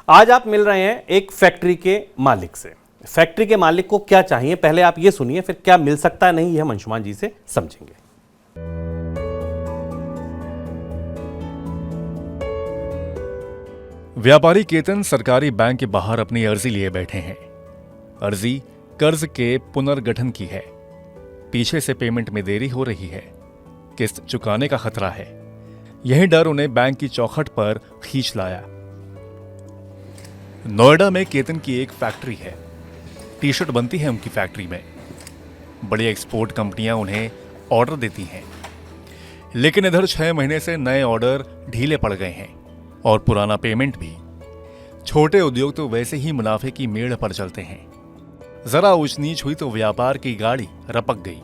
आज आप मिल रहे हैं एक फैक्ट्री के मालिक से। फैक्ट्री के मालिक को क्या चाहिए, पहले आप ये सुनिए, फिर क्या मिल सकता है नहीं, यह हम अंशुमान जी से समझेंगे। व्यापारी केतन सरकारी बैंक के बाहर अपनी अर्जी लिए बैठे हैं। अर्जी कर्ज के पुनर्गठन की है। पीछे से पेमेंट में देरी हो रही है, किस्त चुकाने का खतरा है। यही डर उन्हें बैंक की चौखट पर खींच लाया। नोएडा में केतन की एक फैक्ट्री है। टी शर्ट बनती है उनकी फैक्ट्री में। बड़ी एक्सपोर्ट कंपनियां उन्हें ऑर्डर देती हैं, लेकिन इधर 6 महीने से नए ऑर्डर ढीले पड़ गए हैं और पुराना पेमेंट भी। छोटे उद्योग तो वैसे ही मुनाफे की मेड़ पर चलते हैं। जरा ऊंच नीच हुई तो व्यापार की गाड़ी रपक गई।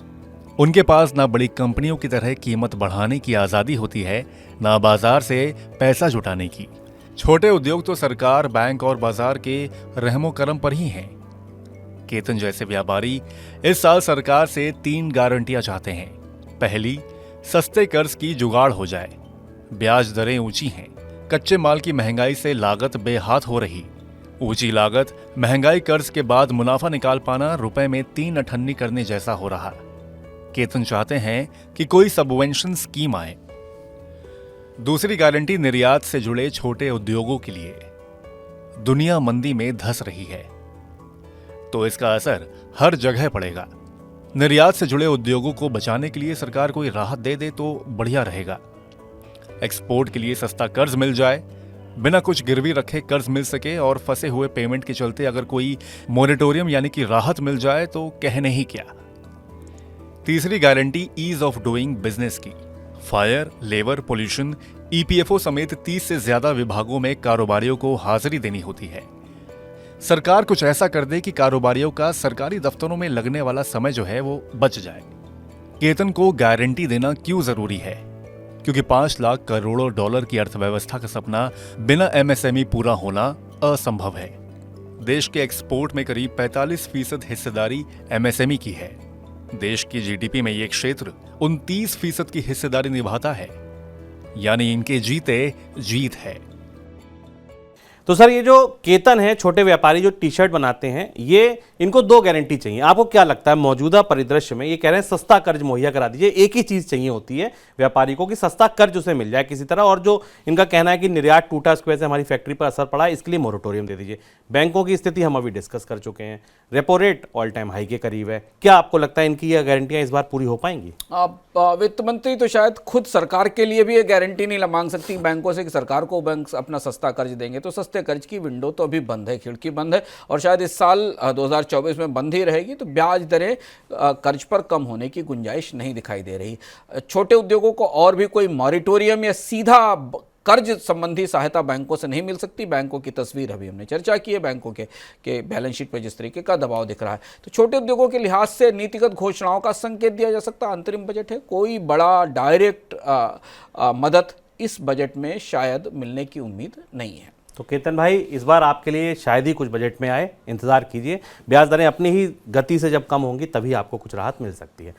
उनके पास ना बड़ी कंपनियों की तरह कीमत बढ़ाने की आजादी होती है, ना बाजार से पैसा जुटाने की। छोटे उद्योग तो सरकार, बैंक और बाजार के रहमो करम पर ही हैं। केतन जैसे व्यापारी इस साल सरकार से 3 गारंटियां चाहते हैं। पहली, सस्ते कर्ज की जुगाड़ हो जाए। ब्याज दरें ऊंची हैं। कच्चे माल की महंगाई से लागत बेहात हो रही। ऊंची लागत, महंगाई, कर्ज के बाद मुनाफा निकाल पाना रुपए में 3 अठन्नी करने जैसा हो रहा। केतन चाहते हैं कि कोई सबवेंशन स्कीम आए। दूसरी गारंटी निर्यात से जुड़े छोटे उद्योगों के लिए। दुनिया मंदी में धंस रही है, तो इसका असर हर जगह पड़ेगा। निर्यात से जुड़े उद्योगों को बचाने के लिए सरकार कोई राहत दे दे तो बढ़िया रहेगा। एक्सपोर्ट के लिए सस्ता कर्ज मिल जाए, बिना कुछ गिरवी रखे कर्ज मिल सके, और फंसे हुए पेमेंट के चलते अगर कोई मोरेटोरियम यानी कि राहत मिल जाए तो कहने ही क्या। तीसरी guarantee ease of doing business की। फायर, लेबर, पोल्यूशन, ईपीएफओ समेत 30 से ज्यादा विभागों में कारोबारियों को हाजिरी देनी होती है। सरकार कुछ ऐसा कर दे कि कारोबारियों का सरकारी दफ्तरों में लगने वाला समय जो है वो बच जाए। केतन को गारंटी देना क्यों जरूरी है? क्योंकि 5 लाख करोड़ों डॉलर की अर्थव्यवस्था का सपना बिना एमएसएमई पूरा होना असंभव है। देश के एक्सपोर्ट में करीब 45% हिस्सेदारी एमएसएमई की है। देश की जीडीपी में ये क्षेत्र 29% की हिस्सेदारी निभाता है, यानी इनके जीते जीत है। तो सर, ये जो केतन है, छोटे व्यापारी जो टी शर्ट बनाते हैं, ये इनको 2 गारंटी चाहिए। आपको क्या लगता है मौजूदा परिदृश्य में? ये कह रहे हैं सस्ता कर्ज मुहैया करा दीजिए। एक ही चीज चाहिए होती है व्यापारी को कि सस्ता कर्ज उसे मिल जाए किसी तरह, और जो इनका कहना है कि निर्यात टूटा, इसकी वजह से हमारी फैक्ट्री पर असर पड़ा है, इसके लिए मोरेटोरियम दे दीजिए। बैंकों की स्थिति हम अभी डिस्कस कर चुके हैं। Repo rate all time high के करीब है। क्या आपको लगता है इनकी यह गारंटियां इस बार पूरी हो पाएंगी? वित्त मंत्री तो शायद खुद सरकार के लिए भी ये गारंटी नहीं मांग सकती बैंकों से कि सरकार को बैंक अपना सस्ता कर्ज देंगे। तो सस्ते कर्ज की विंडो तो अभी बंद है, खिड़की बंद है, और शायद इस साल 2024 में बंद ही रहेगी। तो ब्याज दरें कर्ज पर कम होने की गुंजाइश नहीं दिखाई दे रही। छोटे उद्योगों को और भी कोई मॉरिटोरियम या सीधा कर्ज संबंधी सहायता बैंकों से नहीं मिल सकती। बैंकों की तस्वीर अभी हमने चर्चा की है, बैंकों के बैलेंस शीट पर जिस तरीके का दबाव दिख रहा है। तो छोटे उद्योगों के लिहाज से नीतिगत घोषणाओं का संकेत दिया जा सकता है। अंतरिम बजट है, कोई बड़ा डायरेक्ट मदद इस बजट में शायद मिलने की उम्मीद नहीं है। तो केतन भाई, इस बार आपके लिए शायद ही कुछ बजट में आए, इंतजार कीजिए। ब्याज दरें अपनी ही गति से जब कम होंगी तभी आपको कुछ राहत मिल सकती है।